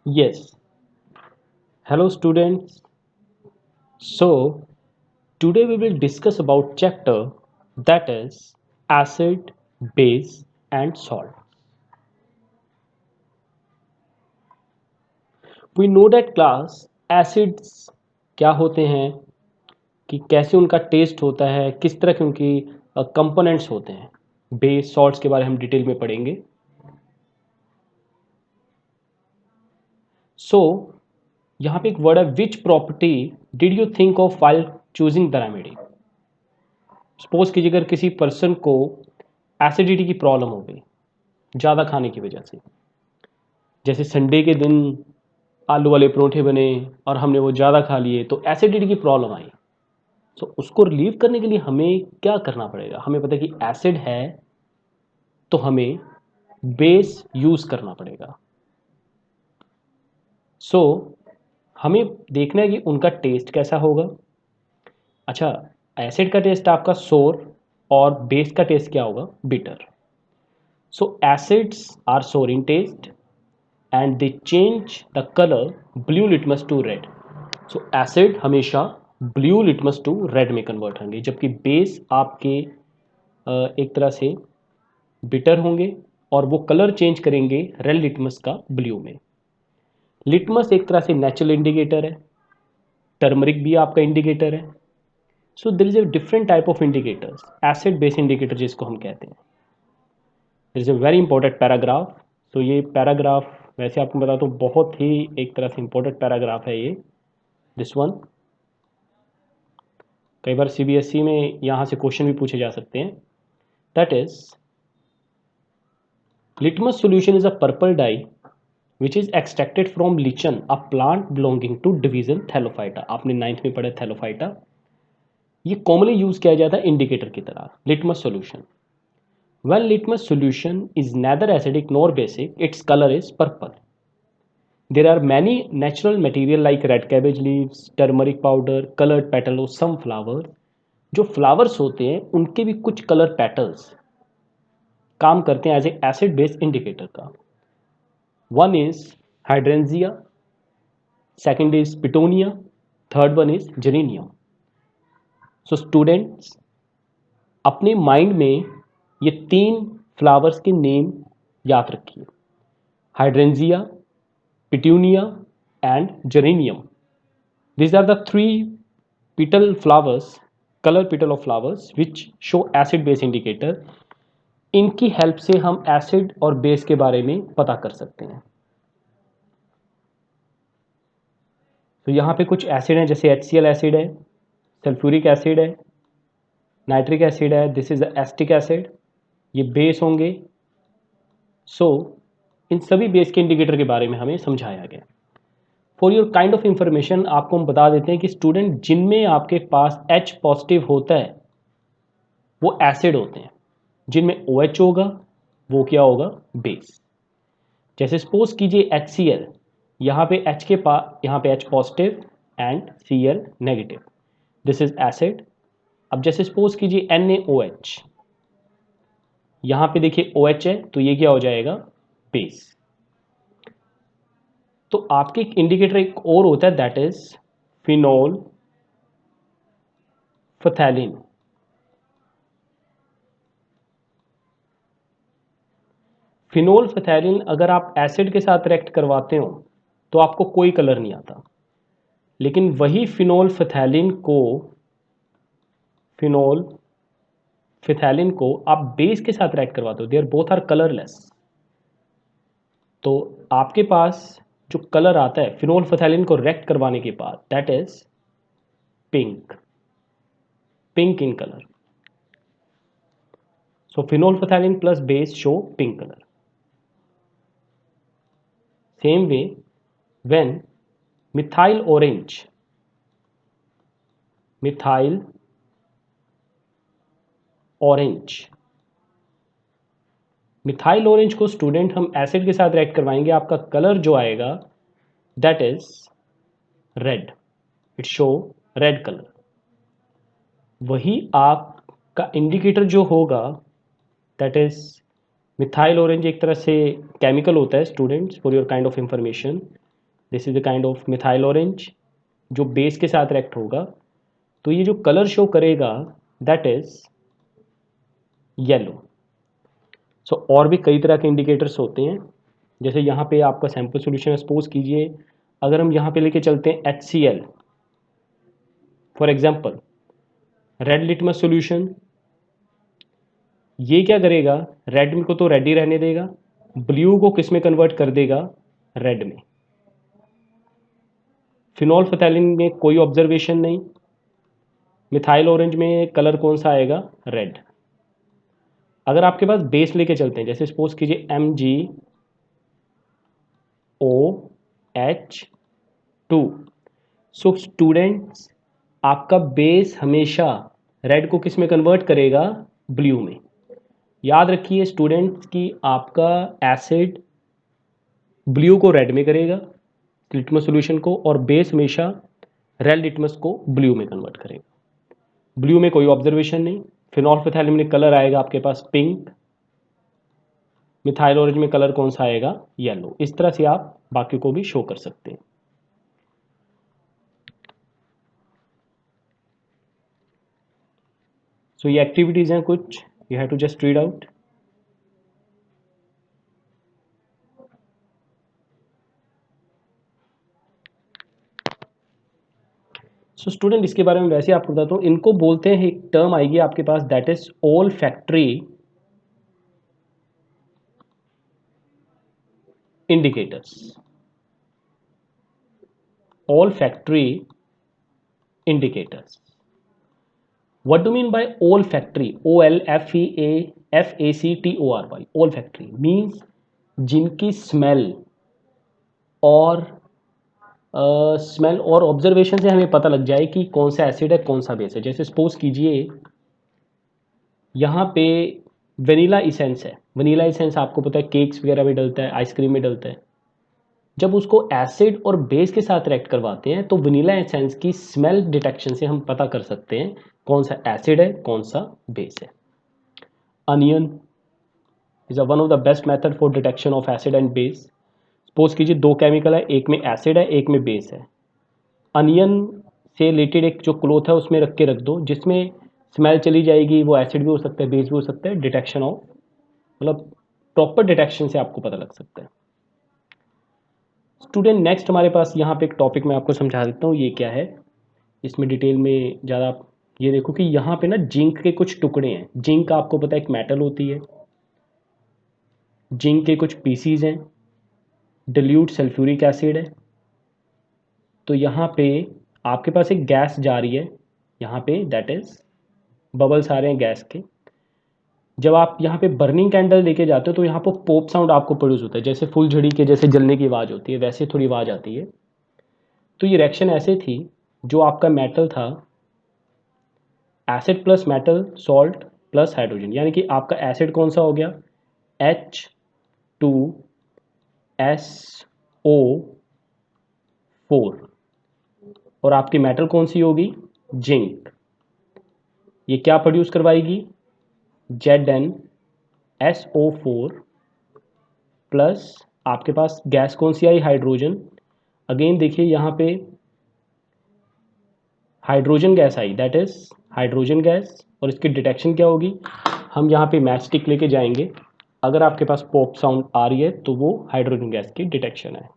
Yes. Hello students. So today we will discuss about chapter that is acid, base and salt. We know that class acids क्या होते हैं कि कैसे उनका test होता है किस तरह के उनकी कंपोनेंट्स होते हैं बेस सॉल्ट्स के बारे में हम डिटेल में पढ़ेंगे सो यहाँ पे एक वर्ड है which property did you think of while choosing the remedy suppose कीजिए अगर किसी पर्सन को एसिडिटी की प्रॉब्लम हो गई ज़्यादा खाने की वजह से जैसे संडे के दिन आलू वाले परोठे बने और हमने वो ज़्यादा खा लिए तो एसिडिटी की प्रॉब्लम आई सो उसको रिलीव करने के लिए हमें क्या करना पड़ेगा हमें पता है कि एसिड है तो हमें बेस यूज़ करना पड़ेगा सो हमें देखना है कि उनका टेस्ट कैसा होगा अच्छा एसिड का टेस्ट आपका सोर और बेस का टेस्ट क्या होगा बिटर सो एसिड्स आर सोर इन test and they change the color blue litmus to red. So acid हमेशा blue litmus to red में कन्वर्ट होंगे जबकि बेस आपके एक तरह से बिटर होंगे और वो कलर चेंज करेंगे रेड लिटमस का ब्लू में लिटमस एक तरह से नेचुरल इंडिकेटर है टर्मरिक भी आपका इंडिकेटर है so there is a different type of indicators acid base indicator जिसको हम कहते हैं there is a very important paragraph तो ये पैराग्राफ वैसे आपको बताता हूँ बहुत ही एक तरह से इंपॉर्टेंट पैराग्राफ है ये दिस वन कई बार सीबीएसई में यहाँ से क्वेश्चन भी पूछे जा सकते हैं that is litmus solution is a purple dye which is extracted from lichen a plant belonging to division thallophyta आपने नाइन्थ में पढ़ा थैलोफाइटा ये कॉमनली यूज किया जाता है इंडिकेटर की तरह litmus solution when litmus solution is neither acidic nor basic its color is purple. There are many natural material like red cabbage leaves, turmeric powder, colored petal of some flowers. जो flowers होते हैं उनके भी कुछ colour petals काम करते हैं as a acid base indicator का one is hydrangea second is petunia third one is geranium so students अपने माइंड में ये तीन फ्लावर्स के नेम याद रखिए hydrangea petunia and geranium these are the three petal flowers color petal of flowers which show acid base indicator इनकी help से हम एसिड और बेस के बारे में पता कर सकते हैं तो यहाँ पे कुछ एसिड हैं जैसे HCl एसिड है सल्फ्यूरिक एसिड है नाइट्रिक एसिड है दिस इज एस्टिक एसिड ये बेस होंगे सो इन सभी बेस के इंडिकेटर के बारे में हमें समझाया गया for your kind of information आपको हम बता देते हैं कि स्टूडेंट जिनमें आपके पास H पॉजिटिव होता है वो एसिड होते हैं जिनमें OH होगा वो क्या होगा बेस जैसे सपोज कीजिए HCl यहाँ पे H के पास यहाँ पे H positive and Cl negative this is acid अब जैसे सपोज कीजिए NaOH यहाँ पे देखिए OH है तो ये क्या हो जाएगा बेस तो आपके एक इंडिकेटर एक और होता है दैट इज फिनोल फथैलिन फिनोल फथैलिन अगर आप एसिड के साथ रिएक्ट करवाते हो तो आपको कोई कलर नहीं आता लेकिन वही फिनोल फिथैलिन को आप बेस के साथ रिएक्ट करवाते हो देयर बोथ आर कलरलेस तो आपके पास जो कलर आता है फिनोल फथैलिन को रिएक्ट करवाने के बाद that is pink pink in colour so phenol phthalate plus base show pink color same way when methyl orange methyl orange methyl orange को स्टूडेंट हम एसिड के साथ रिएक्ट करवाएंगे आपका कलर जो आएगा that is read it show red colour वही आपका इंडिकेटर जो होगा दैट इज मिथाइल ऑरेंज एक तरह से केमिकल होता है students for your kind of information this is the kind of methyl orange, जो बेस के साथ रिएक्ट होगा तो ये जो कलर शो करेगा दैट इज येलो। सो और भी कई तरह के इंडिकेटर्स होते हैं, जैसे यहाँ पे आपका सैम्पल सोल्यूशन सपोज कीजिए, अगर हम यहाँ पे लेके चलते हैं HCl for example, red litmus solution, ये क्या करेगा, रेड को तो रेड ही रहने देगा, ब्लू को किस में कन्वर्ट कर देगा, रेड में। फिनोल फथैलिन में कोई ऑब्जर्वेशन नहीं, मिथाइल ऑरेंज में कलर कौन सा आएगा, रेड। अगर आपके पास बेस लेके चलते हैं, जैसे सपोज कीजिए MgOH2, सो स्टूडेंट्स आपका बेस हमेशा रेड को किस में कन्वर्ट करेगा, ब्लू में। याद रखिए स्टूडेंट्स कि आपका एसिड ब्लू को रेड में करेगा लिटमस सॉल्यूशन को, और बेस हमेशा रेड लिटमस को ब्लू में कन्वर्ट करेगा। ब्लू में कोई ऑब्जर्वेशन नहीं, फिनोल्फथैलिन में कलर आएगा आपके पास पिंक, मिथाइल ऑरेंज में कलर कौन सा आएगा, येलो। इस तरह से आप बाकी को भी शो कर सकते हैं। सो ये एक्टिविटीज हैं कुछ, you have to just read out. So student इसके बारे में वैसे आपको बताता हूँ, इनको बोलते हैं, एक टर्म आएगी आपके पास that is olfactory indicators, olfactory indicators. What do you mean by olfactory? OLFEAFACTORY, olfactory means जिनकी स्मेल और स्मेल और ऑब्जर्वेशन से हमें पता लग जाए कि कौन सा एसिड है कौन सा बेस है। जैसे सपोज कीजिए यहाँ पे वनीला इसेंस है, वनीला इसेंस आपको पता है केक्स वगैरह में डलता है, आइसक्रीम में डलता है। जब उसको एसिड और बेस के साथ रिएक्ट करवाते हैं तो वनीला एसेंस की स्मेल डिटेक्शन से हम पता कर सकते हैं कौन सा एसिड है कौन सा बेस है। Onion is one of the best method for detection of acid and base. Suppose कीजिए दो केमिकल है, एक में एसिड है एक में बेस है। अनियन से रिलेटेड एक जो क्लॉथ है उसमें रख के रख दो, जिसमें स्मेल चली जाएगी, वो एसिड भी हो सकता है बेस भी हो सकता है। डिटेक्शन ऑफ मतलब प्रॉपर डिटेक्शन से आपको पता लग सकता है। स्टूडेंट नेक्स्ट हमारे पास यहाँ पे एक टॉपिक मैं आपको समझा देता हूँ, ये क्या है, इसमें डिटेल में ज़्यादा आप ये देखो कि यहाँ पे ना जिंक के कुछ टुकड़े हैं। जिंक आपको पता है एक मेटल होती है, जिंक के कुछ पीसीज हैं, डिल्यूट सल्फ्यूरिक एसिड है। तो यहाँ पे आपके पास एक गैस जा रही है यहाँ पे, दैट इज बबल्स आ रहे हैं गैस के। जब आप यहाँ पे बर्निंग कैंडल लेके जाते हो तो यहाँ पर पॉप साउंड आपको प्रोड्यूस होता है, जैसे फुलझड़ी के जैसे जलने की आवाज़ होती है वैसे थोड़ी आवाज़ आती है। तो ये रिएक्शन ऐसे थी, जो आपका मेटल था acid plus metal salt plus hydrogen, यानी कि आपका एसिड कौन सा हो गया, H2SO4, और आपकी मेटल कौन सी होगी, जिंक। ये क्या प्रोड्यूस करवाएगी, ZnSO4 प्लस आपके पास गैस कौन सी आई, हाइड्रोजन। अगेन देखिए यहाँ पे hydrogen gas I, that is hydrogen gas, और इसकी डिटेक्शन क्या होगी, हम यहाँ पे मैच स्टिक लेके जाएंगे, अगर आपके पास पॉप साउंड आ रही है तो वो हाइड्रोजन गैस की डिटेक्शन है।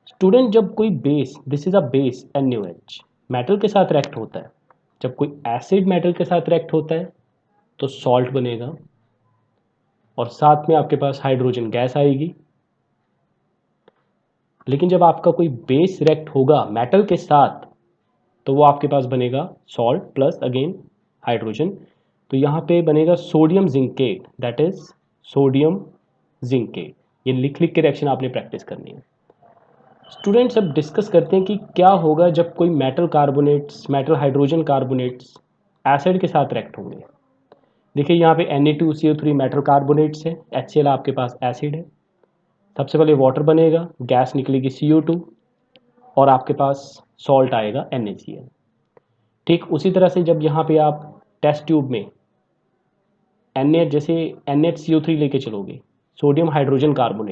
स्टूडेंट जब कोई base, this is a base NaOH, metal के साथ रिएक्ट होता है, जब कोई एसिड मेटल के साथ रिएक्ट होता है तो सॉल्ट बनेगा और साथ में आपके पास हाइड्रोजन गैस आएगी। लेकिन जब आपका कोई बेस रिएक्ट होगा मेटल के साथ तो वो आपके पास बनेगा सॉल्ट प्लस अगेन हाइड्रोजन। तो यहाँ पे बनेगा sodium zincate, that is sodium zincate. ये लिख लिख के रिएक्शन आपने प्रैक्टिस करनी है। स्टूडेंट्स अब डिस्कस करते हैं कि क्या होगा जब कोई metal carbonates, metal hydrogen carbonates acid के साथ रिएक्ट होंगे। देखिए यहाँ पे Na2CO3 मेटल कार्बोनेट्स है, HCl आपके पास एसिड है। सबसे पहले वाटर बनेगा, गैस निकलेगी CO2 और आपके पास सॉल्ट आएगा NaCl। ठीक उसी तरह से जब यहाँ पे आप टेस्ट ट्यूब में जैसे NHCO3 लेके चलोगे, सोडियम हाइड्रोजन कार्बोनेट,